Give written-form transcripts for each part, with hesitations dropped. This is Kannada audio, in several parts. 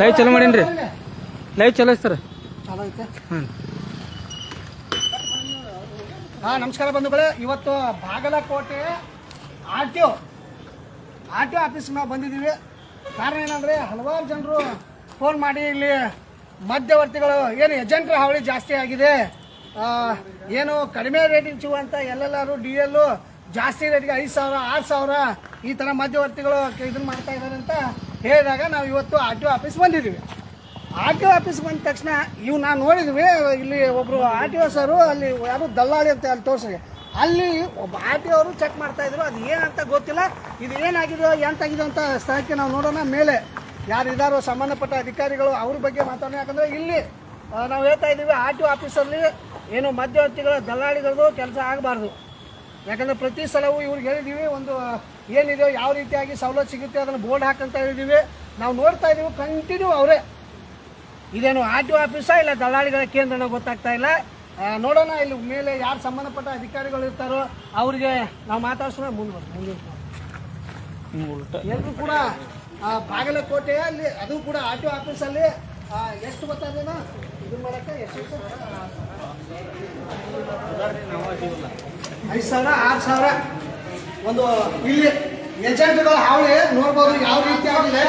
ಲೈವ್ ಚಲೋ ಮಾಡೀನಿ. ಲೈವ್ ಚಲೋ ಸರ್. ನಮಸ್ಕಾರ ಬಂಧುಗಳೇ. ಇವತ್ತು ಬಾಗಲಕೋಟೆ ಆರ್ ಟಿ ಒ ಆಫೀಸ್ಗೆ ನಾವು ಬಂದಿದ್ದೀವಿ. ಕಾರಣ ಏನಂದರೆ ಹಲವಾರು ಜನರು ಫೋನ್ ಮಾಡಿ ಇಲ್ಲಿ ಮಧ್ಯವರ್ತಿಗಳು ಏನು ಏಜೆಂಟ್ರ ಹಾವಳಿ ಜಾಸ್ತಿ ಆಗಿದೆ, ಏನು ಕಡಿಮೆ ರೇಟಿಗೆ ಸಿಗುವಂಥ ಎಲ್ಲೆಲ್ಲರೂ ಡಿ ಎಲ್ಲು ಜಾಸ್ತಿ ರೇಟಿಗೆ 5,000 6,000 ಈ ಥರ ಮಧ್ಯವರ್ತಿಗಳು ಇದನ್ನು ಮಾಡ್ತಾ ಇದ್ದಾರೆ ಅಂತ ಹೇಳಿದಾಗ ನಾವು ಇವತ್ತು ಆರ್ ಟಿ ಒ ಆಫೀಸ್ ಬಂದಿದ್ದೀವಿ. ಆರ್ ಟಿ ಒ ಆಫೀಸ್ ಬಂದ ತಕ್ಷಣ ನಾವು ನೋಡಿದ್ವಿ, ಇಲ್ಲಿ ಒಬ್ಬರು ಆರ್ ಟಿ ಒ ಸರು ಅಲ್ಲಿ ಯಾರು ದಲ್ಲಾಳಿ ಅಂತ ಅಲ್ಲಿ ತೋರಿಸಿ ಅಲ್ಲಿ ಒಬ್ಬ ಆರ್ ಟಿ ಒ ಅವರು ಚೆಕ್ ಮಾಡ್ತಾಯಿದ್ರು. ಅದು ಏನಂತ ಗೊತ್ತಿಲ್ಲ, ಇದು ಏನಾಗಿದೆಯೋ ಎಂತಾಗಿದೆ ಅಂತ ಸ್ಥಳಕ್ಕೆ ನಾವು ನೋಡೋಣ. ಮೇಲೆ ಯಾರು ಇದ್ದಾರೋ ಸಂಬಂಧಪಟ್ಟ ಅಧಿಕಾರಿಗಳು ಅವ್ರ ಬಗ್ಗೆ ಮಾತಾಡೋಣ. ಯಾಕಂದರೆ ಇಲ್ಲಿ ನಾವು ಹೇಳ್ತಾ ಇದ್ದೀವಿ ಆರ್ ಟಿ ಒ ಆಫೀಸಲ್ಲಿ ಏನು ಮಧ್ಯವರ್ತಿಗಳ ದಲ್ಲಾಳಿಗಳದ್ದು ಕೆಲಸ ಆಗಬಾರ್ದು. ಯಾಕಂದರೆ ಪ್ರತಿ ಸಲವೂ ಇವ್ರಿಗೆ ಹೇಳಿದ್ದೀವಿ, ಒಂದು ಏನಿದೆಯೋ ಯಾವ ರೀತಿಯಾಗಿ ಸವಲತ್ತು ಸಿಗುತ್ತೆ ಅದನ್ನು ಬೋರ್ಡ್ ಹಾಕಂತ ಹೇಳಿದ್ದೀವಿ. ನಾವು ನೋಡ್ತಾ ಇದ್ದೀವಿ ಕಂಟಿನ್ಯೂ ಅವರೇ. ಇದೇನು ಆರ್ ಟಿ ಒ ಆಫೀಸಾ ಇಲ್ಲ ದಲ್ಲಾಳಿಗಳ ಕೇಂದ್ರನ ಗೊತ್ತಾಗ್ತಾ ಇಲ್ಲ. ನೋಡೋಣ ಇಲ್ಲಿ ಮೇಲೆ ಯಾರು ಸಂಬಂಧಪಟ್ಟ ಅಧಿಕಾರಿಗಳು ಇರ್ತಾರೋ ಅವ್ರಿಗೆ ನಾವು ಮಾತಾಡ್ಸೋಣ. ಮುಂದೆ ಎಲ್ಲರೂ ಕೂಡ ಬಾಗಲಕೋಟೆಯಲ್ಲಿ ಅದು ಕೂಡ ಆರ್ ಟಿ ಒ ಆಫೀಸಲ್ಲಿ ಎಷ್ಟು ಗೊತ್ತಾದೇನೋ ಇದು ಮಾಡೋಕ್ಕೆ ಎಷ್ಟು 5,000 6,000 ಒಂದು ಇಲ್ಲಿ ಏಜೆಂಟ್ಗಳ ಹಾವಳಿ ನೋಡ್ಬೋದು ಯಾವ ರೀತಿ ಆಗಿದೆ.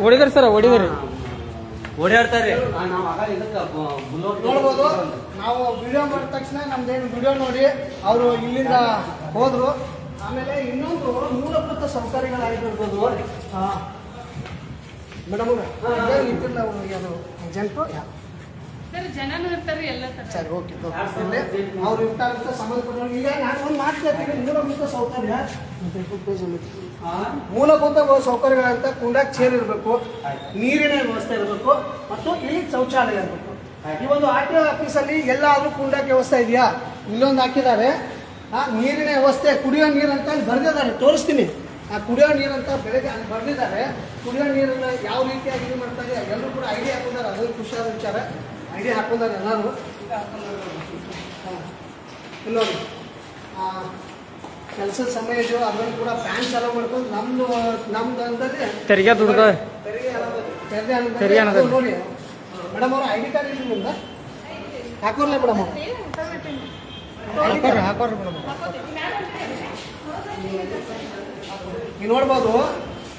ಹೊಡಿದ್ರಿ ಸರ್, ಹೊಡಿದ್ರಿ ಓಡಾಡ್ತಾರೆ. ನೋಡ್ಬೋದು. ನಾವು ವಿಡಿಯೋ ಮಾಡಿದ ತಕ್ಷಣ ನಮ್ದೇನು ವಿಡಿಯೋ ನೋಡಿ ಅವರು ಇಲ್ಲಿಂದ ಹೋದ್ರು. ಆಮೇಲೆ ಇನ್ನೊಂದು ಮೂಲಭೂತ ಸೌಕರ್ಯಗಳಾಗಿರ್ಬೋದು ಮೇಡಮ್ ಇದ್ದಿಲ್ಲ ಅದು ಏಜೆಂಟು ಸರಿ ಓಕೆ ಅವ್ರು ಇರ್ತಾರಂತ ಸಂಬಂಧಪಟ್ಟ. ಈಗ ನಾನು ಒಂದು ಮಾತಾಡ್ತೀನಿ, ಮೂಲಭೂತ ಸೌಕರ್ಯ ಮೂಲಭೂತ ಸೌಕರ್ಯಗಳಂತ ಕುಂಡಾಕ್ ಚೇರ್ ಇರಬೇಕು, ನೀರಿನ ವ್ಯವಸ್ಥೆ ಇರಬೇಕು ಮತ್ತು ಇಲ್ಲಿ ಶೌಚಾಲಯ ಇರಬೇಕು. ಈ ಒಂದು ಆರ್ ಟಿ ಒ ಆಫೀಸಲ್ಲಿ ಎಲ್ಲಾದರೂ ಕುಂಡಾಕ್ ವ್ಯವಸ್ಥೆ ಇದೆಯಾ? ಇಲ್ಲೊಂದು ಹಾಕಿದ್ದಾರೆ ನೀರಿನ ವ್ಯವಸ್ಥೆ, ಕುಡಿಯೋ ನೀರು ಅಂತ ಅಲ್ಲಿ ಬರೆದಿದ್ದಾರೆ, ತೋರಿಸ್ತೀನಿ. ಆ ಕುಡಿಯೋ ನೀರಂತ ಬೆಳಗ್ಗೆ ಅಲ್ಲಿ ಬರೆದಿದ್ದಾರೆ. ಕುಡಿಯೋ ನೀರನ್ನು ಯಾವ ರೀತಿಯಾಗಿ ಇದು ಮಾಡ್ತಾರೆ ಎಲ್ಲರೂ ಕೂಡ ಐಡಿಯಾ ಹಾಕಿದ್ದಾರೆ. ಅದು ಖುಷಿಯಾದ ವಿಚಾರ, ಐಡಿಯಾ ಹಾಕಿದ್ದಾರೆ ಎಲ್ಲರೂ. ಇಲ್ಲೋಡಿ ಕೆಲಸದ ಸಮಯ ಇದೆಯೋ ಅದನ್ನು ಕೂಡ ಫ್ಯಾನ್ ಚಾಲೂ ಮಾಡ್ಕೊಂಡು ನಮ್ದು ಅಂದಲ್ಲಿ ತೆರಿಗೆ ದುಡ್ಡು ತೆರಿಗೆ ನೋಡಿ. ಮೇಡಮ್ ಅವರು ಐ ಡಿ ಕಾರ್ಡ್ ಇಲ್ಲ ನಿಮ್ದು ಹಾಕೋರ್ಲೆ ಮೇಡಮ್ ಅವರು ಹಾಕೋರಿ ಮೇಡಮ್. ನೀವು ನೋಡ್ಬೋದು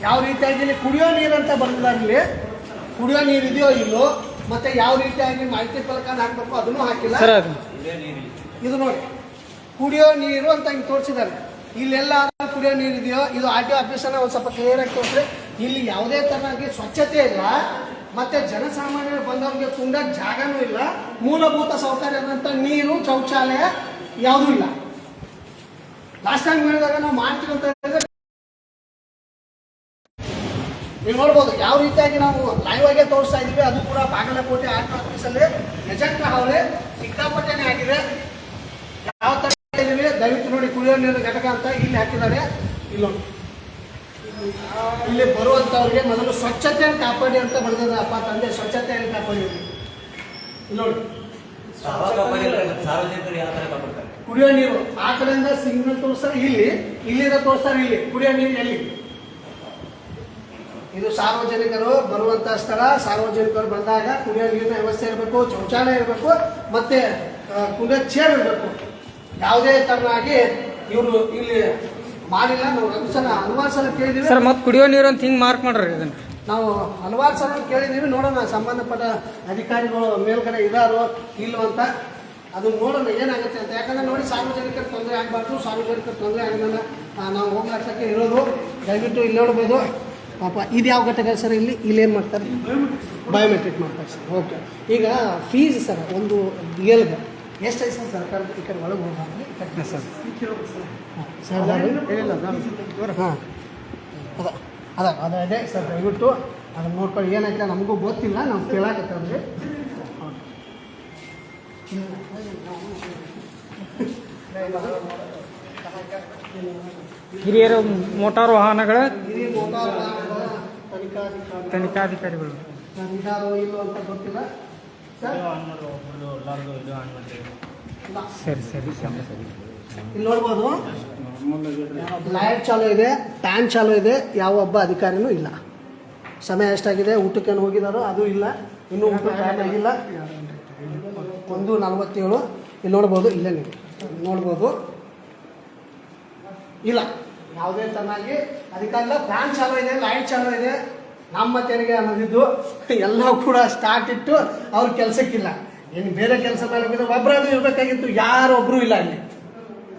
ಯಾವ ರೀತಿಯಾಗಿ ಇಲ್ಲಿ ಕುಡಿಯೋ ನೀರು ಅಂತ ಬರ್ತಿದ್ದಾರೆ. ಇಲ್ಲಿ ಕುಡಿಯೋ ನೀರು ಇದೆಯೋ ಇಲ್ಲೋ, ಮತ್ತೆ ಯಾವ ರೀತಿಯಾಗಿ ಮಾಹಿತಿ ಫಲಕನ ಹಾಕಬೇಕು ಅದನ್ನು ಹಾಕಿಲ್ಲ. ಇದು ನೋಡಿ ಕುಡಿಯೋ ನೀರು ಅಂತ ಹಿಂಗೆ ತೋರಿಸಿದ್ದಾರೆ. ಇಲ್ಲೆಲ್ಲ ಕುಡಿಯೋ ನೀರು ಇದೆಯೋ ಇದು ಆರ್ ಟಿ ಒ ಆಫೀಸನ್ನು ಒಂದು ಸ್ವಲ್ಪ ಕ್ಲಿಯರಾಗಿ ತೋರಿಸ್ರಿ. ಇಲ್ಲಿ ಯಾವುದೇ ಥರನಾಗಿ ಸ್ವಚ್ಛತೆ ಇಲ್ಲ, ಮತ್ತು ಜನಸಾಮಾನ್ಯರು ಬಂದವ್ರಿಗೆ ಕುಂಡಕ್ಕೆ ಜಾಗನೂ ಇಲ್ಲ, ಮೂಲಭೂತ ಸೌಕರ್ಯದಂಥ ನೀರು ಶೌಚಾಲಯ ಯಾವುದೂ ಇಲ್ಲ. ಲಾಸ್ಟ್ ಟೈಮ್ ಹೇಳಿದಾಗ ನಾವು ಮಾಡ್ತೀವಿ ಅಂತ ಹೇಳಿದ್ರೆ ನೀವು ನೋಡ್ಬೋದು ಯಾವ ರೀತಿಯಾಗಿ ನಾವು ಲೈವ್ ಆಗೇ ತೋರಿಸ್ತಾ ಇದ್ದೀವಿ. ಅದು ಕೂಡ ಬಾಗಲಕೋಟೆ ಆರ್ ಟಿ ಒ ಆಫೀಸಲ್ಲಿ ಏಜೆಂಟ್ರ ಹಾವಳಿ ಸಿಕ್ಕಾಪಟ್ಟೆನೇ ಆಗಿದೆ. ಯಾವ ಥರ ಇದ್ದೀವಿ ದಯವಿಟ್ಟು ನೋಡಿ. ಕುಡಿಯೋ ನೀರು ಘಟಕ ಅಂತ ಇಲ್ಲಿ ಹಾಕಿದ್ದಾರೆ. ಇಲ್ಲಿ ಬರುವಂಥವ್ರಿಗೆ ಮೊದಲು ಸ್ವಚ್ಛತೆಯನ್ನು ಕಾಪಾಡಿ ಅಂತ ಬರೆದಿದೆ. ಅಪ್ಪ ತಂದೆ ಸ್ವಚ್ಛತೆಯನ್ನು ಕಾಪಾಡಿ ಇಲ್ಲಿ ನೋಡಿ. ಕುಡಿಯೋ ನೀರು ಆ ಕಡೆಯಿಂದ ಸಿಗ್ನಲ್ ತೋರಿಸ್ತಾರೆ, ಇಲ್ಲಿಂದ ತೋರಿಸ್ತಾರೆ. ಇಲ್ಲಿ ಕುಡಿಯೋ ನೀರು ಎಲ್ಲಿ? ಇದು ಸಾರ್ವಜನಿಕರು ಬರುವಂಥ ಸ್ಥಳ. ಸಾರ್ವಜನಿಕರು ಬಂದಾಗ ಕುಡಿಯೋ ನೀರಿನ ವ್ಯವಸ್ಥೆ ಇರಬೇಕು, ಶೌಚಾಲಯ ಇರಬೇಕು, ಮತ್ತೆ ಕುಡಿಯೋ ಚೇರ್ ಇರಬೇಕು. ಯಾವುದೇ ಥರನಾಗಿ ಇವರು ಇಲ್ಲಿ ಮಾಡಿಲ್ಲ. ನಾವು ಹಲವಾರು ಸಲ ಕೇಳಿದ್ದೀವಿ ಸರ್. ಮತ್ತೆ ಕುಡಿಯೋ ನೀರು ಅಂತ ಹಿಂಗೆ ಮಾರ್ಕ್ ಮಾಡ್ರಿ ಇದನ್ನು ನಾವು ಹಲವಾರು ಸಲ ಕೇಳಿದ್ದೀವಿ. ನೋಡೋಣ ಸಂಬಂಧಪಟ್ಟ ಅಧಿಕಾರಿಗಳು ಮೇಲ್ಗಡೆ ಇದ್ದಾರೋ ಇಲ್ಲೋ ಅಂತ, ಅದು ನೋಡೋಣ ಏನಾಗುತ್ತೆ ಅಂತ. ಯಾಕಂದರೆ ನೋಡಿ ಸಾರ್ವಜನಿಕರ ತೊಂದರೆ ಆಗಬಾರ್ದು. ಸಾರ್ವಜನಿಕರ ತೊಂದರೆ ಆಗಿಲ್ಲ ನಾವು ಹೋಗ್ಲಾಡ್ಸೋಕ್ಕೆ ಇರೋದು. ದಯವಿಟ್ಟು ಇಲ್ಲಿ ನೋಡ್ಬೋದು. ಪಾಪ ಇದು ಯಾವ ಘಟಕ ಸರ್? ಇಲ್ಲೇನು ಮಾಡ್ತಾರೆ? ಬಯೋಮೆಟ್ರಿಕ್ ಮಾಡ್ತಾರೆ ಸರ್. ಓಕೆ. ಈಗ ಫೀಸ್ ಸರ್ ಒಂದು ರಿಯಲ್ಗೆ ಎಷ್ಟೈತೆ ಸರ್? ಸರ್ಕಾರದ ಈ ಕಡೆ ಒಳಗೆ ಹೋಗಿ ಸರ್ ಸರ್ ಹಾಂ ಅದೇ ಸರ್. ದಯವಿಟ್ಟು ಅದನ್ನು ನೋಡ್ಕೊಂಡು ಏನಾಯ್ತು ನಮಗೂ ಗೊತ್ತಿಲ್ಲ, ನಾವು ಕೇಳಾಕತ್ತವ್ರಿಗೆ. ಹಿರಿಯರ ಮೋಟಾರು ವಾಹನಗಳ ತನಿಖಾಧಿಕಾರಿಗಳು ಸರ್ ಇದಾರೋ ಇಲ್ಲೋ ಅಂತ ಗೊತ್ತಿಲ್ಲ ಸರ್. ಇಲ್ಲ. ಸರಿ ಇಲ್ಲಿ ನೋಡ್ಬೋದು ಲೈಟ್ ಚಾಲು ಇದೆ, ಫ್ಯಾನ್ ಚಾಲು ಇದೆ, ಯಾವ ಒಬ್ಬ ಅಧಿಕಾರಿನೂ ಇಲ್ಲ. ಸಮಯ ಎಷ್ಟಾಗಿದೆ, ಊಟಕ್ಕೇನು ಹೋಗಿದಾರೋ ಅದು ಇಲ್ಲ, ಇನ್ನೂ ಊಟ ಟೈಮ್ ಆಗಿಲ್ಲ. 1:47. ಇಲ್ಲಿ ನೋಡ್ಬೋದು, ಇಲ್ಲೇ ನೀವು ನೋಡ್ಬೋದು, ಇಲ್ಲ ಯಾವುದೇ ತರನಾಗಿ ಅಧಿಕಾರಿ ಇಲ್ಲ. ಫ್ಯಾನ್ ಚಾಲು ಇದೆ, ಲೈಟ್ ಚಾಲು ಇದೆ. ನಮ್ಮ ತೆರಿಗೆ ಅನ್ನೋದಿದ್ದು ಎಲ್ಲ ಕೂಡ ಸ್ಟಾರ್ಟ್ ಇಟ್ಟು ಅವ್ರ ಕೆಲಸಕ್ಕಿಲ್ಲ. ಏನು ಬೇರೆ ಕೆಲಸ ಮೇಲೆ ಹೋಗಿದ್ರೆ ಒಬ್ಬರಾದ್ರೂ ಇರಬೇಕಾಗಿತ್ತು, ಯಾರೊಬ್ಬರು ಇಲ್ಲ ಇಲ್ಲಿ.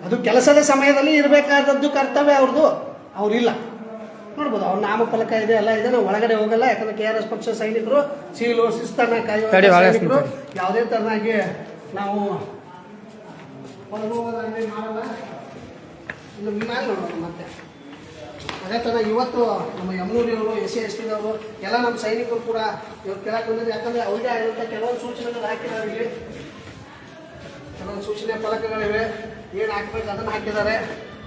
ಅದು ಕೆಲಸದ ಸಮಯದಲ್ಲಿ ಇರಬೇಕಾದದ್ದು ಕರ್ತವ್ಯ ಅವ್ರದ್ದು, ಅವ್ರಿಲ್ಲ. ನೋಡ್ಬೋದು ಅವ್ರ ನಾಮಫಲಕ ಇದೆ, ಎಲ್ಲ ಇದೆ. ನಾವು ಒಳಗಡೆ ಹೋಗಲ್ಲ, ಯಾಕಂದ್ರೆ KRS ಪಕ್ಷ ಸೈನಿಕರು ಸೀಲು ಶಿಸ್ತನ್ನ ಕಾಯುವ ಸೈನಿಕರು. ಯಾವುದೇ ತರನಾಗಿ ನಾವು ಹೊರಗೋಗೋದಾಗಲಿ ಮಾಡಲ್ಲ. ಇನ್ನು ಮೇಲೆ ನೋಡೋಣ ಮತ್ತೆ ಅದೇ ಥರ ಇವತ್ತು ನಮ್ಮ ಯಮನೂರಿಯವರು SC/ST ಎಲ್ಲ ನಮ್ಮ ಸೈನಿಕರು ಕೂಡ ಇವ್ರು ಕೇಳಕ್ಕೆ ಬಂದಿದ್ದು. ಯಾಕಂದರೆ ಅವ್ರಿಗೆ ಆಗಿರುವಂಥ ಕೆಲವೊಂದು ಸೂಚನೆಗಳು ಹಾಕಿದ್ದಾರೆ. ಇಲ್ಲಿ ಕೆಲವೊಂದು ಸೂಚನೆ ಫಲಕಗಳಿವೆ, ಏನು ಹಾಕಬೇಕು ಅದನ್ನು ಹಾಕಿದ್ದಾರೆ.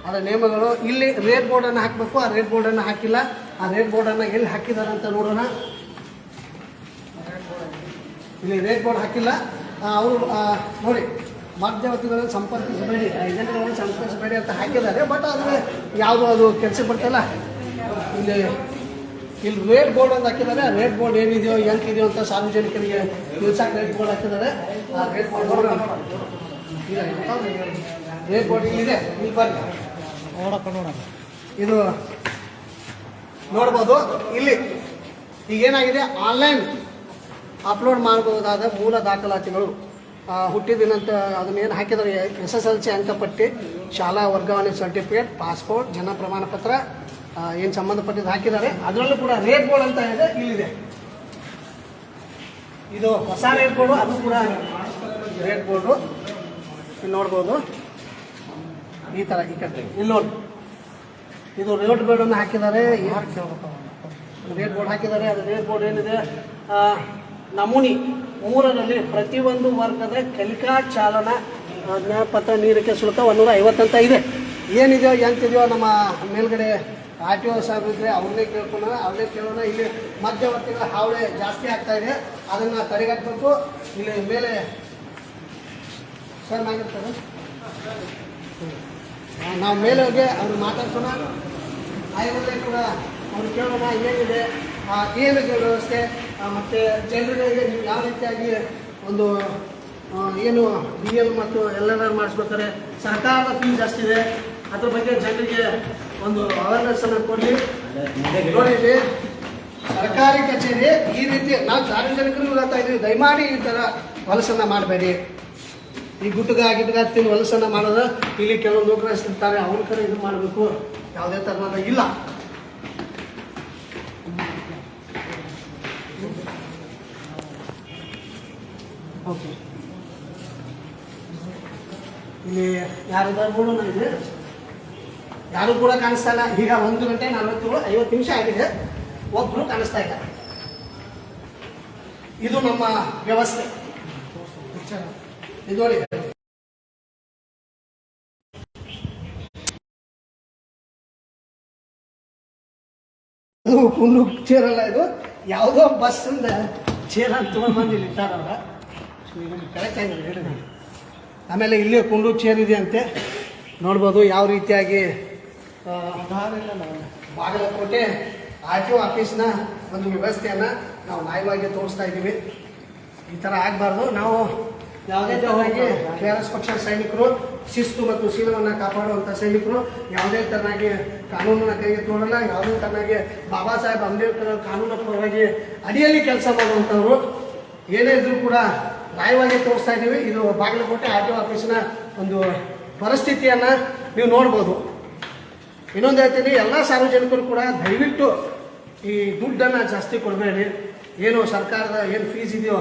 ಅದರ ನಿಯಮಗಳು ಇಲ್ಲಿ ರೇಟ್ ಬೋರ್ಡನ್ನು ಹಾಕಬೇಕು, ಆ ರೇಟ್ ಬೋರ್ಡನ್ನು ಹಾಕಿಲ್ಲ. ಆ ರೇಟ್ ಬೋರ್ಡನ್ನು ಎಲ್ಲಿ ಹಾಕಿದ್ದಾರೆ ಅಂತ ನೋಡೋಣ. ಇಲ್ಲಿ ರೇಟ್ ಬೋರ್ಡ್ ಹಾಕಿಲ್ಲ. ಅವರು ನೋಡಿ, ಮಧ್ಯವರ್ತಿಗಳನ್ನು ಸಂಪರ್ಕಿಸಬೇಡಿ, ಏಜೆಂಟ್ಗಳನ್ನು ಸಂಪರ್ಕಿಸಬೇಡಿ ಅಂತ ಹಾಕಿದ್ದಾರೆ. ಬಟ್ ಆದರೆ ಯಾವುದು ಅದು ಕೆಲಸ ಬರ್ತಿಲ್ಲ. ಇಲ್ಲಿ ರೇಟ್ ಬೋರ್ಡ್ ಅಂತ ಹಾಕಿದ್ದಾರೆ. ಆ ರೇಟ್ ಬೋರ್ಡ್ ಏನಿದೆಯೋ ಎಂತಿದೆಯೋ ಅಂತ ಸಾರ್ವಜನಿಕರಿಗೆ ತಿಳಿಸಕ್ಕೆ ರೇಟ್ ಬೋರ್ಡ್ ಹಾಕಿದ್ದಾರೆ. ಆ ರೇಟ್ ಬೋರ್ಡ್ ಇಲ್ಲ, ರೇಟ್ ಬೋರ್ಡ್ ಇಲ್ಲಿದೆ, ಇಲ್ಲಿ ಬರ್ರಿ ನೋಡೋಣ. ಇದು ನೋಡ್ಬೋದು. ಇಲ್ಲಿ ಈಗೇನಾಗಿದೆ, ಆನ್ಲೈನ್ ಅಪ್ಲೋಡ್ ಮಾಡಬಹುದಾದ ಮೂಲ ದಾಖಲಾತಿಗಳು, ಹುಟ್ಟಿದಿನಂತ ಅದನ್ನೇನು ಹಾಕಿದ್ದಾರೆ, SSLC ಅಂಕಪಟ್ಟಿ, ಶಾಲಾ ವರ್ಗಾವಣೆ ಸರ್ಟಿಫಿಕೇಟ್, ಪಾಸ್ಪೋರ್ಟ್, ಜನ ಪ್ರಮಾಣ ಪತ್ರ, ಏನು ಸಂಬಂಧಪಟ್ಟಿದ್ದು ಹಾಕಿದ್ದಾರೆ. ಅದರಲ್ಲೂ ಕೂಡ ರೇಟ್ ಬೋರ್ಡ್ ಅಂತ ಇದೆ, ಇಲ್ಲಿದೆ. ಇದು ಹೊಸ ರೇಟ್ ಬೋರ್ಡು, ಅದು ಕೂಡ ರೇಟ್ ಬೋರ್ಡು. ಇಲ್ಲಿ ನೋಡ್ಬೋದು, ಈ ಥರ ಈ ಕಡೆ ಇಲ್ಲಿ ನೋಡಿ, ಇದು ರೇಟ್ ಬೋರ್ಡನ್ನು ಹಾಕಿದ್ದಾರೆ. ರೇಟ್ ಬೋರ್ಡ್ ಹಾಕಿದ್ದಾರೆ. ಅದು ರೇಟ್ ಬೋರ್ಡ್ ಏನಿದೆ, ನಮೂನಿ 3ರಲ್ಲಿ ಪ್ರತಿಯೊಂದು ವರ್ಗದ ಕಲಿಕಾ ಚಾಲನಾ ಜ್ಞಾಪತ್ರ ನೀರಿಕೆ ಶುಲ್ಕ 150 ಅಂತ ಇದೆ. ಏನಿದೆಯೋ ಎಂತಿದೆಯೋ ನಮ್ಮ ಮೇಲ್ಗಡೆ RTO ಸಾಹೇಬ್ರಿದ್ರೆ ಅವ್ರನ್ನೇ ಕೇಳೋಣ. ಇಲ್ಲಿ ಮಧ್ಯವರ್ತಿಗಳ ಹಾವಳಿ ಜಾಸ್ತಿ ಆಗ್ತಾ ಇದೆ, ಅದನ್ನು ತಡೆಗಟ್ಟಬೇಕು. ಇಲ್ಲಿ ಮೇಲೆ ಸರ್ ಮಾಡಿರ್ತಾರೆ, ನಾವು ಮೇಲೆ ಹೋಗಿ ಅವ್ರು ಮಾತಾಡ್ಸೋಣ. ಆಯೋಗದಲ್ಲಿ ಕೂಡ ಅವ್ರು ಕೇಳೋಣ, ಏನಿದೆ ಏನು ವ್ಯವಸ್ಥೆ, ಮತ್ತು ಜನರಿಗೆ ನೀವು ಯಾವ ರೀತಿಯಾಗಿ ಒಂದು ಏನು BL ಮತ್ತು LLR ಮಾಡಿಸ್ಬೇಕಾದ್ರೆ ಸರ್ಕಾರದ ಫೀಸ್ ಅಷ್ಟಿದೆ, ಅದ್ರ ಬಗ್ಗೆ ಜನರಿಗೆ ಒಂದು ಅವೇರ್ನೆಸ್ಸನ್ನು ಕೊಡಲಿ. ನೋಡಿ, ಸರ್ಕಾರಿ ಕಚೇರಿ ಈ ರೀತಿ ನಾವು ಸಾರ್ವಜನಿಕರು ಹೇಳ್ತಾ ಇದ್ದೀವಿ, ದಯಮಾಡಿ ಈ ಥರ ಹೊಲಸನ್ನು ಮಾಡಬೇಡಿ. ಈ ಗಿಟ್ಗ ತಿಂದು ಹೊಲಸನ್ನು ಮಾಡೋದು. ಇಲ್ಲಿ ಕೆಲವು ನೌಕರರಿರ್ತಾರೆ, ಅವ್ರ ಕಡೆ ಇದು ಮಾಡಬೇಕು. ಯಾವುದೇ ಥರದ ಇಲ್ಲ. ಓಕೆ, ಇಲ್ಲಿ ಯಾರಿದ್ದಾರೆ ನೋಡೋಣ. ಇದೆ ಯಾರು ಕೂಡ ಕಾಣಿಸ್ತಾ ಇಲ್ಲ. ಈಗ 1:47 ನಿಮಿಷ ಆಗಿದೆ, ಒಬ್ಬರು ಕಾಣಿಸ್ತಾ ಇಲ್ಲ. ಇದು ನಮ್ಮ ವ್ಯವಸ್ಥೆ. ಇದು ನೋಡಿ, ಅದು ಕುಂಡು ಚೇರಲ್ಲ, ಇದು ಯಾವುದೋ ಬಸ್ಸಿಂದ ಚೇರ್ ಅಂತ ತೊಗೊಂಡ್ಬಂದು ಇಲ್ಲಿ ಇಟ್ಟಾರಲ್ಲ. ಕರೆಕ್ಟ್ ಆಗಿದೆ ಹೇಳಿದೆ. ಆಮೇಲೆ ಇಲ್ಲಿ ಕುಂಡು ಚೇರ್ ಇದೆ ಅಂತೆ, ನೋಡ್ಬೋದು ಯಾವ ರೀತಿಯಾಗಿ. ಬಾಗಲಕೋಟೆ RTO ಆಫೀಸ್ನ ಒಂದು ವ್ಯವಸ್ಥೆಯನ್ನು ನಾವು ನ್ಯಾಯವಾಗಿ ತೋರಿಸ್ತಾ ಇದ್ದೀವಿ. ಈ ಥರ ಆಗಬಾರ್ದು. ನಾವು ಯಾವುದೇ ಥರನಾಗಿ KRS ಪಕ್ಷದ ಸೈನಿಕರು, ಶಿಸ್ತು ಮತ್ತು ಶೀಲವನ್ನು ಕಾಪಾಡುವಂಥ ಸೈನಿಕರು, ಯಾವುದೇ ಥರನಾಗಿ ಕಾನೂನನ್ನು ಕೈಗೆ ತೊಗೊಳ್ಳಲ್ಲ. ಯಾವುದೇ ಥರನಾಗಿ ಬಾಬಾ ಸಾಹೇಬ್ ಅಂಬೇಡ್ಕರ್ ಕಾನೂನು ಪರವಾಗಿ ಅಡಿಯಲ್ಲಿ ಕೆಲಸ ಮಾಡುವಂಥವ್ರು. ಏನೇ ಇದ್ರೂ ಕೂಡ ನ್ಯಾಯವಾಗಿ ತೋರಿಸ್ತಾ ಇದ್ದೀವಿ. ಇದು ಬಾಗಲಕೋಟೆ RTO ಆಫೀಸಿನ ಒಂದು ಪರಿಸ್ಥಿತಿಯನ್ನು ನೀವು ನೋಡ್ಬೋದು. ಇನ್ನೊಂದು ಹೇಳ್ತೀನಿ, ಎಲ್ಲ ಸಾರ್ವಜನಿಕರು ಕೂಡ ದಯವಿಟ್ಟು ಈ ದುಡ್ಡನ್ನು ಜಾಸ್ತಿ ಕೊಡಬೇಡಿ. ಏನು ಸರ್ಕಾರದ ಏನು ಫೀಸ್ ಇದೆಯೋ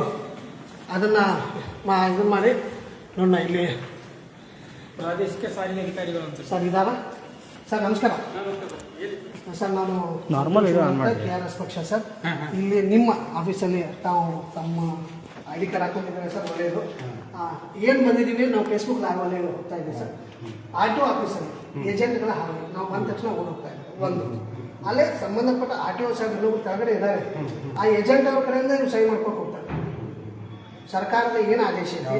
ಅದನ್ನು ಇದು ಮಾಡಿ ನೋಡೋಣ. ಇಲ್ಲಿ ಪ್ರಾದೇಶಿಕ ಸಾರಿಗೆ ಅಧಿಕಾರಿಗಳು ಅಂತ ಸರ್ ಇದ್ದಾರಾ? ಸರ್ ನಮಸ್ಕಾರ ಸರ್, ನಾನು ನಾರ್ಮಲ್ KRS ಪಕ್ಷ ಸರ್. ಇಲ್ಲಿ ನಿಮ್ಮ ಆಫೀಸಲ್ಲಿ ತಾವು ತಮ್ಮ ID ಕಾರ್ಡ್ ಹಾಕೊಂಡಿದ್ದಾರೆ ಸರ್, ಒಳ್ಳೆಯದು. ಏನು ಬಂದಿದ್ದೀವಿ, ನಾವು ಫೇಸ್ಬುಕ್ ಲೈವಲ್ಲಿ ಹೋಗ್ತಾ ಇದ್ದೀವಿ ಸರ್. RTO ಆಫೀಸಲ್ಲಿ ಏಜೆಂಟ್ಗಳ ಹಾವಳಿ, ನಾವು ಬಂದ ತಕ್ಷಣ ಓಡ್ ಹೋಗ್ತಾ ಇದ್ದೀವಿ. ಒಂದು ಅಲ್ಲೇ ಸಂಬಂಧಪಟ್ಟ RTO ಸಾಹೇಬ್ ಇನ್ನೊಬ್ರು ಕೆಳಗಡೆ ಇದ್ದಾರೆ, ಆ ಏಜೆಂಟ್ ಅವ್ರ ಕಡೆಯಿಂದ ನೀವು ಸಹಿ ಮಾಡ್ಕೊಂಡು ಹೋಗ್ತಾರೆ. ಸರ್ಕಾರದ ಏನು ಆದೇಶ ಇದೆ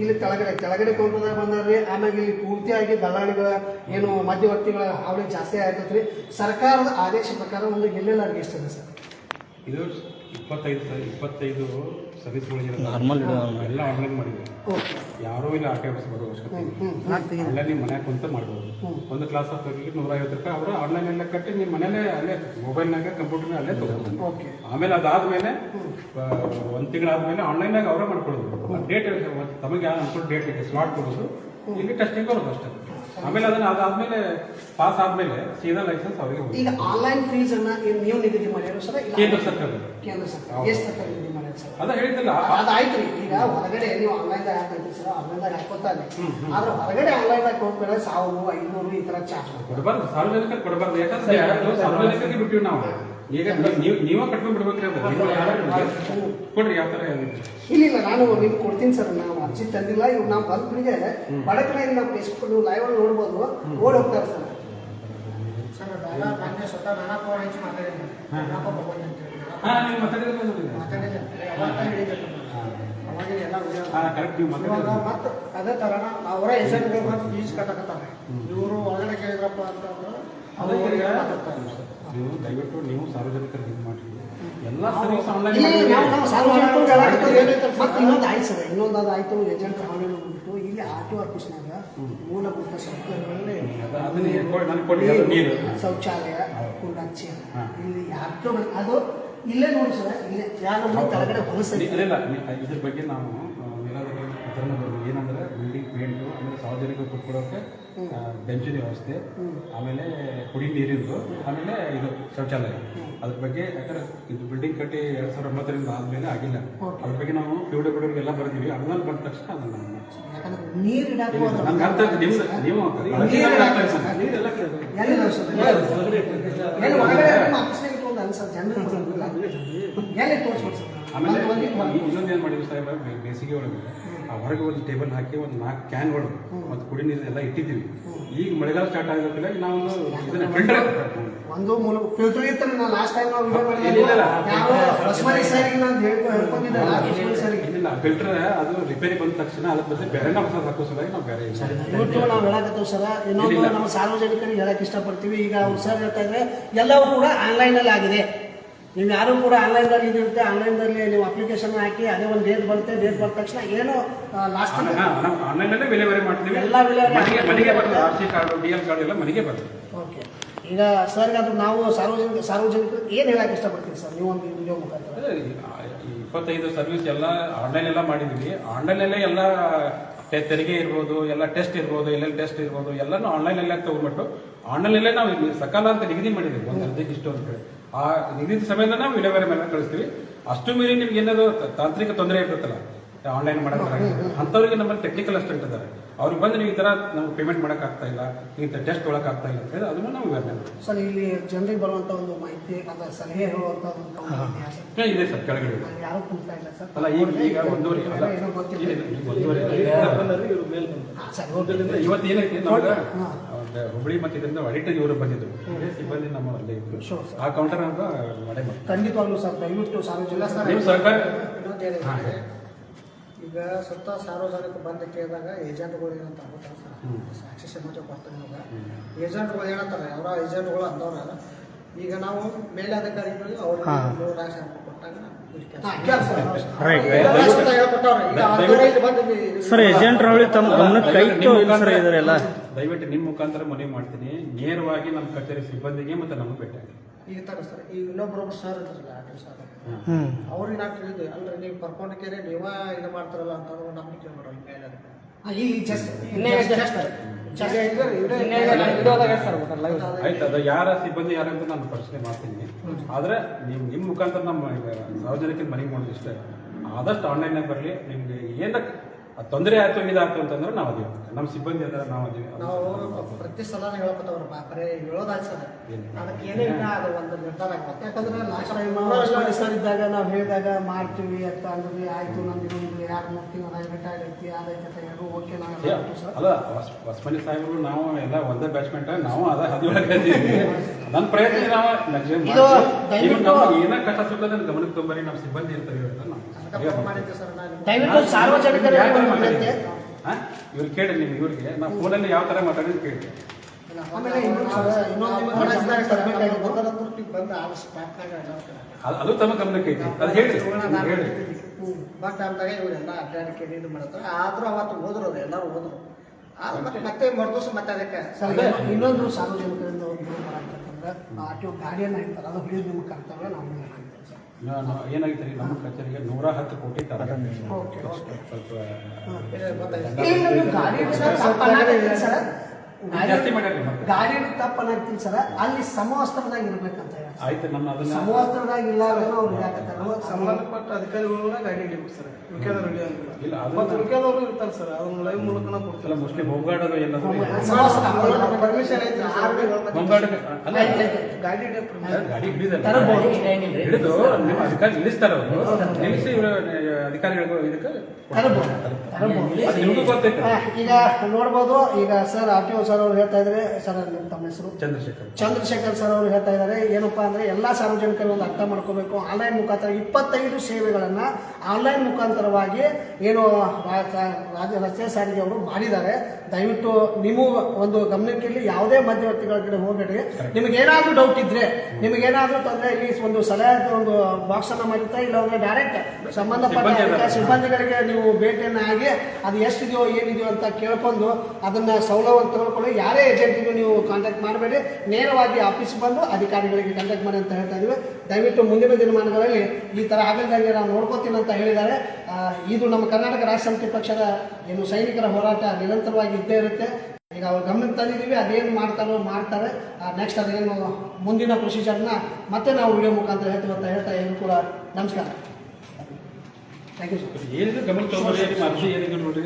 ಇಲ್ಲಿ ಕೆಳಗಡೆ ಕೌಂಟರ್ದಾಗ ಬಂದಾರ್ರಿ. ಆಮ್ಯಾಗ ಇಲ್ಲಿ ಪೂರ್ತಿಯಾಗಿ ದಲ್ಲಾಳಿಗಳ ಏನು ಮಧ್ಯವರ್ತಿಗಳ ಹಾವಳಿ ಜಾಸ್ತಿ ಆಗ್ತೈತ್ರಿ. ಸರ್ಕಾರದ ಆದೇಶ ಪ್ರಕಾರ ಒಂದು ಎಲ್ಲೆಲ್ಲ ಎಷ್ಟು ಇದೆ ಸರ್? ಇದು 25 ಸರ್ವಿಸ್ಗಳಿಗೆ ನಾರ್ಮಲ್ ಎಲ್ಲ ಆನ್ಲೈನ್ ಮಾಡಿದ್ವಿ. ಯಾರೂ ಇಲ್ಲ RTO ಆಫೀಸ್ ಬರೋ ಅವಶ್ಯಕತೆ ಅಲ್ಲೇ ನಿಮ್ಮ ಮನ್ಯಾಗ ಕುಂತ ಮಾಡ್ಬೋದು. ಒಂದು ಕ್ಲಾಸ್ ಆಫ್ ₹150 ಅವರು ಆನ್ಲೈನ್ ಕಟ್ಟಿ ನಿಮ್ಮ ಮನೇಲೆ ಅಲ್ಲೇ ಮೊಬೈಲ್ನಾಗ ಕಂಪ್ಯೂಟರ್ನಾಗ ಅಲ್ಲೇ ತಗೋಬೋದು. ಆಮೇಲೆ ಅದಾದ್ಮೇಲೆ 1 ತಿಂಗಳಾದ್ಮೇಲೆ ಆನ್ಲೈನ್ನಾಗ ಅವರೇ ಮಾಡ್ಕೊಳ್ಳೋದು. ಡೇಟ್ ತಮಗೆ ಯಾವ ಅನ್ಕೊಂಡು ಡೇಟ್ ಸ್ಲಾಟ್ ಕೊಡೋದು, ಇಲ್ಲಿ ಟೆಸ್ಟಿಂಗ್ ಬರೋದು ಅಷ್ಟೇ. ಆಮೇಲೆ ಅದಾದ್ಮೇಲೆ ಪಾಸ್ ಆದ್ಮೇಲೆ ಸೀದಾ ಲೈಸೆನ್ಸ್ ಅವರಿಗೆ. ಈಗ ಆನ್ಲೈನ್ ಫೀಸ್ ಅನ್ನ ನೀವು ನಿಗದಿ ಮಾಡ್ಯಾರ ಸರ್? ಕೇಂದ್ರ ಸರ್ಕಾರ ಎಷ್ಟು ಸರ್ಕಾರ ನಿಗದಿ ಮಾಡ್ಯಾರ ಸರ್? ಅದ ಹೇಳ್ತಿಲ್ಲ, ಅದಾಯ್ತ್ರಿ. ಈಗ ಹೊರಗಡೆ ನೀವು ಆನ್ಲೈನ್ದಾಗ ಹಾಕಂತೀರಿ ಸರ್, ಆನ್ಲೈನ್ದಾಗ ಹಾಕೋತಾನೆ. ಆದ್ರೆ ಹೊರಗಡೆ ಆನ್ಲೈನ್ದಾಗ ಹೋಗ್ಬೇಡ 1000-500 ಈ ತರ ಚಾರ್ಜ್ ಕೊಡಬಾರ್ದು, ಸಾರ್ವಜನಿಕರಿಗೆ ಕೊಡಬಾರ್ದು. ಯಾಕಂದ್ರೆ ಸಾರ್ವಜನಿಕರಿಗೆ ಬಿಟ್ಟಿವಿ ನಾವು. ಈಗ ನೀವೇ ಕಟ್ಕೊಂಡ್ ಬಿಡ್ಬೇಕ್ರಿ ಅದು ಕೊಡ್ರಿ. ಯಾವ ತರ ಇಲ್ಲ ನಾನು ನಿಮ್ಗೆ ಕೊಡ್ತೀನಿ ಸರ್. ನಾವು ಅರ್ಜಿ ತಂದಿಲ್ಲ. ಇವಾಗ ನಾವು ಬಂದ್ಬಿಡಿಗೆ ಬಡಕನಾಗ ನಾವು ಫೇಸ್ಬುಕ್ ನೀವು ಲೈವ್ ಅಲ್ಲಿ ನೋಡ್ಬೋದು, ಓಡ್ ಹೋಗ್ತಾರೆ ಸರ್. ಸ್ವತಃ ನಾನಾ ಫೋನ್ ಹಂಚಿ ಮಾತಾಡಿದ್ದೀನಿ. ಮತ್ತೆ ಅದೇ ತರ ಅವರ ಏಜೆಂಟ್ಗಳು ಮತ್ತೆ ಫೀಸ್ ಕಟ್ಟಕತ್ತಾರೆ. ಇವರು ಒಳಗಡೆ ಕೇಳಿದ್ರಪ್ಪ ಅಂತಂದ್ರೆ ನೀವು ದಯವಿಟ್ಟು ನೀವು ಸಾರ್ವಜನಿಕರಿಗೆ ಇದು ಮಾಡಿ. ಎಲ್ಲ ಸರ್ವಿಸ್ ಆನ್ಲೈನ್ ಇನ್ನೊಂದು ಆಯ್ತು ಸರ್, ಇನ್ನೊಂದು ಆಯ್ತು. ಏಜೆಂಟ್ ಆನ್ಲೈನ್ ಹೋಗ್ಬಿಟ್ಟು ಇಲ್ಲಿ RTO ಆಫೀಸ್ನಾಗ ಮೂಲಭೂತ ಸೌಕರ್ಯಗಳಲ್ಲಿ ಶೌಚಾಲಯ, ಕುಂಡಾಚಿ ಇಲ್ಲಿ RTO ಅದು ಇಲ್ಲೇ ನೋಡಿ ಸರ್. ಇಲ್ಲೇ ಯಾರು ಕೆಳಗಡೆ ಹೊಲಸರಿ ಇದ್ರ ಬಗ್ಗೆ ನಾವು ಏನಂದ್ರೆ ಬಿಲ್ಡಿಂಗ್ ಪೇಂಟು, ಆಮೇಲೆ ಸಾರ್ವಜನಿಕರು ಕೂತ್ಕೊಳ್ಳೋಕೆ ಬೆಂಚಿನ ವ್ಯವಸ್ಥೆ, ಆಮೇಲೆ ಕುಡಿ ನೀರಿಂದು, ಆಮೇಲೆ ಇದು ಶೌಚಾಲಯ. ಅದ್ರ ಬಗ್ಗೆ ಯಾಕಂದ್ರೆ ಇದು ಬಿಲ್ಡಿಂಗ್ ಕಟ್ಟಿ 2009 ಆದ್ಮೇಲೆ ಆಗಿಲ್ಲ. ಅದ್ರ ಬಗ್ಗೆ ನಾವು PWD ಎಲ್ಲ ಬರ್ತೀವಿ. ಆಮೇಲೆ ಬಂದ ತಕ್ಷಣ ಅದನ್ನ ಆಮೇಲೆ ಇನ್ನೊಂದೇನು ಮಾಡಿದ್ವಿ ಸಾಹೇಬ್, ಬೇಸಿಗೆ ಒಳಗೆ ಹೊರಗೆ ಒಂದು ಟೇಬಲ್ ಹಾಕಿ ಒಂದು 4 ಕ್ಯಾನ್ಗಳು ಮತ್ತು ಕುಡಿ ನೀರು ಎಲ್ಲ ಇಟ್ಟಿದ್ದೀವಿ. ಈಗ ಮಳೆಗಾಲ ಸ್ಟಾರ್ಟ್ ಆಗಿಲ್ಲ, ನಾವು ಇದನ್ನ ಫಿಲ್ಟರ್ ಒಂದು ಫಿಲ್ಟರ್ ಇತ್ತು. ನಾನು ಲಾಸ್ಟ್ ಟೈಮ್ ನಾವು ಫಿಲ್ಟರ್ ಅದು ರಿಪೇರಿ ಬಂದ ತಕ್ಷಣ ಅದ್ರ ಬದಲು ಬೇರೆ ನಾವು ಹಾಕೋ ಸಲುವಾಗಿ ನಾವು ಬೇರೆ ನಾವು ಹೇಳಕತ್ತೇವೆ ಸರ್. ಇನ್ನೊಂದು ನಮ್ಮ ಸಾರ್ವಜನಿಕರಿಗೆ ಹೇಳಕ್ ಇಷ್ಟಪಡ್ತೀವಿ. ಈಗ ಸರ್ ಹೇಳ್ತಾ ಇದ್ರೆ ಎಲ್ಲವೂ ಕೂಡ ಆನ್ಲೈನಲ್ಲಿ ಆಗಿದೆ. ನೀವು ಯಾರು ಕೂಡ ಆನ್ಲೈನ್ದಲ್ಲಿ ಇದಿರುತ್ತೆ, ಆನ್ಲೈನ್ದಲ್ಲಿ ನೀವು ಅಪ್ಲಿಕೇಶನ್ ಹಾಕಿ ಅದೇ ಒಂದು ಡೇಟ್ ಬರುತ್ತೆ. ಡೇಟ್ ಬಂದ ತಕ್ಷಣ ಏನೋ ಲಾಸ್ಟ್ ಆನ್ಲೈನಲ್ಲೇ ವಿಲೇವಾರಿ ಮಾಡ್ತೀವಿ. ಎಲ್ಲ ವಿಲೇವಾರಿ ಮನೆಗೆ ಬರ್ತದೆ. RC ಕಾರ್ಡು, DL ಕಾರ್ಡು ಎಲ್ಲ ಮನೆಗೆ ಬರ್ತದೆ. ಓಕೆ. ಈಗ ಸರ್ಗೆ ಅದು ನಾವು ಸಾರ್ವಜನಿಕರಿಗೆ ಏನು ಹೇಳಕ್ಕೆ ಇಷ್ಟಪಡ್ತೀವಿ ಸರ್? ನೀವು ಒಂದು ವಿಡಿಯೋ ಮುಖಾಂತರ 25 ಸರ್ವಿಸ್ ಎಲ್ಲ ಆನ್ಲೈನ್ ಎಲ್ಲ ಮಾಡಿದ್ವಿ. ಆನ್ಲೈನಲ್ಲೇ ಎಲ್ಲ ತೆರಿಗೆ ಇರ್ಬೋದು, ಎಲ್ಲ ಟೆಸ್ಟ್ ಇರ್ಬೋದು, ಎಲ್ಲೆಲ್ಲಿ ಟೆಸ್ಟ್ ಇರ್ಬೋದು, ಎಲ್ಲನೂ ಆನ್ಲೈನಲ್ಲೇ ತಗೊಂಡ್ಬಿಟ್ಟು ಆನ್ಲೈನಲ್ಲೇ ನಾವು ಇಲ್ಲಿ ಸಕಾಲ ಅಂತ ನಿಗದಿ ಮಾಡಿದ್ವಿ. ಒಂದು ಅರ್ಧಕ್ಕೆ ಇಷ್ಟು ಅಂತ ಹೇಳಿ ಆ ನಿಗದಿತ ಸಮಯದ ನಾವು ವಿಲೇವಾರಿ ಮೇಲೆ ಕಳಿಸ್ತೀವಿ. ಅಷ್ಟು ಮೀರಿ ನಿಮ್ಗೆ ಏನಾದ್ರು ತಾಂತ್ರಿಕ ತೊಂದರೆ ಇರ್ತೈತಲ್ಲ ಆನ್ಲೈನ್ ಮಾಡೋಕೆ, ಅಂಥವ್ರಿಗೆ ನಮ್ಮಲ್ಲಿ ಟೆಕ್ನಿಕಲ್ ಅಸಿಸ್ಟೆಂಟ್ ಇದ್ದಾರೆ. ಅವ್ರಿಗೆ ಬಂದು ನೀವು ಈ ಥರ ನಮ್ಗೆ ಪೇಮೆಂಟ್ ಮಾಡೋಕೆ ಆಗ್ತಾ ಇಲ್ಲ, ಇಂಥ ಟೆಸ್ಟ್ ಒಳಗೆ ಆಗ್ತಾ ಇಲ್ಲ ಅಂತ ಹೇಳಿ ಅದನ್ನು ನಾವು ವಿವರಣೆ ಮಾಡ್ತೀವಿ. ಸರ್ ಇಲ್ಲಿ ಜನರಿಗೆ ಬರುವಂಥ ಒಂದು ಮಾಹಿತಿ ಅಥವಾ ಸಲಹೆ ಹೇಳುವಂಥ ಒಂದು ಇದೆ ಸರ್. ಕೆಳಗಡೆ ಯಾರು ಕುಂತಾ ಇಲ್ಲ ಸರ್. ಅಲ್ಲ ಈಗ ಒಂದೂವರೆ ಇವತ್ತು ಏನೈತಿ ನಮ್ಗೆ ಹುಬ್ಳಿ ಮತ್ತು ಇದರಿಂದ ಆಡಿಟರ್ ಇವರು ಬಂದಿದ್ರು. ಸಿಬ್ಬಂದಿ ನಮ್ಮ ಅಲ್ಲೇ ಇದ್ರು. ಆ ಕೌಂಟರ್ ಅಂತ ಮಾಡೇ ಮಾಡಿ ಖಂಡಿತವಾಗ್ಲೂ ಸರ್ ದಯವಿಟ್ಟು ಸಾರ್ವಜನಿಕ ನೀವು ಸರ್ಕಾರ ಈಗ ಸುತ್ತ ಸಾರ್ವಜನಿಕ ಬಂದು ಕೇಳಿದಾಗ ಏಜೆಂಟ್ಗಳು ಏನಂತ ಆಗ್ತಾರೆ ಸರ್, ಸಾಕ್ಷಿ ಸಮಾಜ ಬರ್ತಾನೆ. ಇವಾಗ ಏಜೆಂಟ್ಗಳು ಏನಂತಾರೆ, ಅವರ ಏಜೆಂಟ್ಗಳು ಅಂದವ್ರ ಈಗ ನಾವು ಮೇಲಧಿಕಾರಿಗಳಿಗೆ ಅವ್ರಿಗೆ ಕೊಟ್ಟಾಗ ಸರ್ ಏಜೆಂಟ್ ತಮ್ಮ ಗಮನಕ್ಕೆ ಕೈತೋ ಇಲ್ಲ ಸರ್ ಇದರೆಲ್ಲ. ದಯವಿಟ್ಟು ನಿಮ್ಮ ಮುಖಾಂತರ ಮನವಿ ಮಾಡ್ತೀನಿ, ನೇರವಾಗಿ ನಮ್ಮ ಕಚೇರಿ ಸಿಬ್ಬಂದಿಗೆ ಮತ್ತೆ ನಮಗೆ ಭೇಟಿ ಆಗಿ ಈಗ ತರ ಸರ್. ಈಗ ಇನ್ನೊಬ್ಬರೊಬ್ಬರು ಸರ್ ಇದ್ರಲ್ಲ ಆಟೋ ಸರ್, ಅವ್ರಿಗೆ ನಾ ಕೇಳಿದ್ವಿ ಅಲ್ರಿ ನೀವು ಕರ್ಕೊಂಡು ಕೇಳಿ ನೀವ ಇದು ಮಾಡ್ತಾರಲ್ಲ ಅಂತ ನಮ್ಗೆ ಕೇಳ್ಬಿಡಲ್ಲ ಮೇಲಧಿಕಾರಿ. ಆಯ್ತು, ಅದು ಯಾರ ಸಿಬ್ಬಂದಿ ಯಾರಂತ ನಾನು ಪ್ರಶ್ನೆ ಮಾಡ್ತೀನಿ. ಆದ್ರೆ ನೀವು ನಿಮ್ಮ ಮುಖಾಂತರ ನಮ್ಮ ಸಾರ್ವಜನಿಕರ ಮನೆಗೆ ಮಾಡೋದು ಇಷ್ಟೇ. ಆದಷ್ಟು ಆನ್ಲೈನ್ನಾಗ ಬರಲಿ. ನಿಮ್ಗೆ ಏನ ಅದು ತೊಂದರೆ ಆಯ್ತು ಇದಾಯ್ತು ಅಂತಂದ್ರೆ ನಾವು ಅದೀವಿ, ನಮ್ಮ ಸಿಬ್ಬಂದಿ ಅಂದ್ರೆ ನಾವು ಅದೀವಿ. ನಾವು ಪ್ರತಿ ಸಲ ಹೇಳ್ಕೊತವ್ರ ಬರೀ ಹೇಳೋದಾಯ್ತು ಸರ್, ಅದಕ್ಕೆ ಏನೇ ಇಲ್ಲ ಅದು ಒಂದು ನಿರ್ಧಾರ ಆಗ್ತದೆ. ಯಾಕಂದ್ರೆ ಲಾಸ್ಟ್ ಟೈಮ್ ಸರ್ ಇದ್ದಾಗ ನಾವು ಹೇಳಿದಾಗ ಮಾಡ್ತೀವಿ ಅಂತ ಅಂದ್ರೆ ಆಯ್ತು ನಮ್ದು ಇನ್ನೊಂದು 2-3 ತಿಂಗಳು ರಿಟೈರ್ಡ್ ಐತಿ ಅದೈತೆ ಯಾರು ಓಕೆ ನಾವು ಸರ್. ಅಲ್ಲ ಹೊಸಮನಿ ಸಾಹೇಬರು ನಾವು ಎಲ್ಲ ಒಂದೇ ಬ್ಯಾಚ್ಮೆಂಟ್, ನಾವು ಅದ ಹದಿವಳಗೆ ನನ್ನ ಪ್ರಯತ್ನ ನಾವು ಏನ ಕಷ್ಟ ಸುಖದ ಗಮನಕ್ಕೆ ತೊಂಬರಿ ನಮ್ಮ ಸಿಬ್ಬಂದಿ ಇರ್ತಾರೆ ಅಂತ ನಾವು ಮಾಡಿದ್ದೆ ಸರ್. ದಯವಿಟ್ಟು ಸಾರ್ವಜನಿಕರಿಗೆ ಇವ್ರು ಕೇಳಿ ನೀವು ಇವ್ರಿಗೆ ನಾವು ಫೋನಲ್ಲಿ ಯಾವ ತರ ಮಾತಾಡಿದ್ರು ಕೇಳಿ. ಆಮೇಲೆ ಅದು ತಮ್ಮ ಗಮನಕ್ಕೆ ಐತಿ, ಅದು ಹೇಳಿ ಹೇಳಿ. ಬಟ್ ಅಂದಾಗ ಇವರೆಲ್ಲ ಅಡ್ಡಾಡಿಕೆ ಇದು ಮಾಡ್ತಾರೆ. ಆದ್ರೂ ಅವತ್ತು ಹೋದ್ರು ಎಲ್ಲರೂ ಹೋದ್ರು. ಮತ್ತೆ ಮರುದಿವಸ ಮತ್ತೆ ಅದಕ್ಕೆ ಇನ್ನೊಂದು ಸಾರ್ವಜನಿಕರಿಂದ ಒಂದು ಅಂತಂದ್ರೆ ಆಟೋ ಗಾಡಿಯನ್ನು ಇರ್ತಾರೆ ಅದು ಹಿಡಿದು ನಿಮ್ಮ ಕರ್ತವ್ಯ ನಾವು ಏನಾಗಿತ್ತು ರೀ ನಮ್ಮ ಕಚೇರಿಗೆ 110 ಕೋಟಿ ತರ ಜಾಸ್ತಿ ಮಾಡ್ಯಾರ. ಗಾಡಿ ತಪ್ಪ ಅನ್ನಕ್ತಿಲ್ಲ ಸರ್, ಅಲ್ಲಿ ಸಮವಸ್ತ್ರದಾಗ ಇರ್ಬೇಕಂತ ಆಯ್ತು. ನಮ್ಮ ಅದನ್ನ ಸಮವಸ್ತ್ರದಾಗ ಇಲ್ಲ ಅವ್ರು ಯಾಕಂತಾರೆ ಸಂಬಂಧಪಟ್ಟ ಅಧಿಕಾರಿಗಳನ್ನ ಗಾಡಿ ಹಿಡಿಬೇಕು ಸರ್. ಇಲ್ಲ ಉಳ್ಕೆದವರು ಇರ್ತಾರೆ ಸರ್, ಅದನ್ನ ಲೈವ್ ಮೂಲಕ ಕೊಡ್ತಾರೆ. ಮೋಸ್ಟ್ಲಿ ಹೋಗಾಡೋದು ಏನಾದ್ರು ಪರ್ಮಿಷನ್ ಐತಿ ಗಾಡಿ ಗಾಡಿ ಹಿಡಿದು ನಿಮ್ಮ ಅಧಿಕಾರಿ ನಿಲ್ಲಿಸ್ತಾರ ಅವರು, ನಿಲ್ಲಿಸಿ ಅಧಿಕಾರಿಗಳಿಗೂ ಇದಕ್ಕೆ ನಿಮಗೂ ಗೊತ್ತೈತೆ. ಈಗ ನೋಡ್ಬೋದು, ಈಗ ಸರ್ RTO ಸರ್ ಅವ್ರು ಹೇಳ್ತಾ ಇದ್ದಾರೆ, ಸರ್ ತಮ್ಮ ಹೆಸರು ಚಂದ್ರಶೇಖರ್ ಸರ್ ಅವರು ಹೇಳ್ತಾ ಇದ್ದಾರೆ ಏನಪ್ಪಾ ಅಂದ್ರೆ ಎಲ್ಲಾ ಸಾರ್ವಜನಿಕರು ಒಂದು ಅರ್ಥ ಮಾಡ್ಕೋಬೇಕು. ಆನ್ಲೈನ್ ಮುಖಾಂತರ 25 ಸೇವೆಗಳನ್ನ ಆನ್ಲೈನ್ ಮುಖಾಂತರವಾಗಿ ಏನು ರಾಜ್ಯ ರಸ್ತೆ ಸಾರಿಗೆ ಅವರು ಮಾಡಿದ್ದಾರೆ. ದಯವಿಟ್ಟು ನೀವು ಒಂದು ಗಮನಕ್ಕೆ ಇಲ್ಲಿ ಯಾವುದೇ ಮಧ್ಯವರ್ತಿಗಳ ಕಡೆ ಹೋಗಬೇಡಿ. ನಿಮಗೇನಾದ್ರೂ ಡೌಟ್ ಇದ್ರೆ, ನಿಮಗೇನಾದ್ರೂ ತೊಂದರೆ, ಇಲ್ಲಿ ಒಂದು ಸಲಹೆ ಒಂದು ಬಾಕ್ಸ್ ಅನ್ನ ಮಾಡಿರ್ತಾರೆ, ಇಲ್ಲ ಅಂದ್ರೆ ಡೈರೆಕ್ಟ್ ಸಂಬಂಧಪಟ್ಟ ಸಿಬ್ಬಂದಿಗಳಿಗೆ ನೀವು ಭೇಟಿಯನ್ನ ಆಗಿ ಅದು ಎಷ್ಟಿದೆಯೋ ಏನಿದೆಯೋ ಅಂತ ಕೇಳ್ಕೊಂಡು ಅದನ್ನ ಸೌಲಭ್ಯ ತೆಗೆದುಕೊಂಡು ಯಾರೇ ಏಜೆಂಟಿಗೂ ನೀವು ಕಾಂಟ್ಯಾಕ್ಟ್ ಮಾಡಬೇಡಿ, ನೇರವಾಗಿ ಆಫೀಸ್ ಬಂದು ಅಧಿಕಾರಿಗಳಿಗೆ ಕಾಂಟ್ಯಾಕ್ಟ್ ಮಾಡಿ ಅಂತ ಹೇಳ್ತಾ ಇದ್ದೀವಿ. ದಯವಿಟ್ಟು ಮುಂದಿನ ದಿನಮಾನಗಳಲ್ಲಿ ಈ ತರ ಆಗಲ್ದಂಗೆ ನಾವು ನೋಡ್ಕೋತೀನಿ ಅಂತ ಹೇಳಿದ್ದಾರೆ. ಇದು ನಮ್ಮ ಕರ್ನಾಟಕ ರಾಷ್ಟ್ರ ಸಮಿತಿ ಪಕ್ಷದ ಏನು ಸೈನಿಕರ ಹೋರಾಟ ನಿರಂತರವಾಗಿ ಇದ್ದೇ ಇರುತ್ತೆ. ಈಗ ಅವ್ರು ಗಮನಕ್ಕೆ ತಂದಿದ್ದೀವಿ, ಅದೇನು ಮಾಡ್ತಾರೆ. ನೆಕ್ಸ್ಟ್ ಅದೇನು ಮುಂದಿನ ಪ್ರೊಸೀಜರ್ನ ಮತ್ತೆ ನಾವು ವಿಡಿಯೋ ಮುಖಾಂತರ ಹೇಳ್ತೀವಿ ಅಂತ ಹೇಳ್ತಾ ಏನು ಕೂಡ ನಮಸ್ಕಾರ. Thank you sir. ಏನಿದೆ ಗಮನ ತಗೊಂಡ್ರಿ, ನಿಮ್ಮ ಅರ್ಜಿ ಏನಿದೆ ನೋಡ್ರಿ.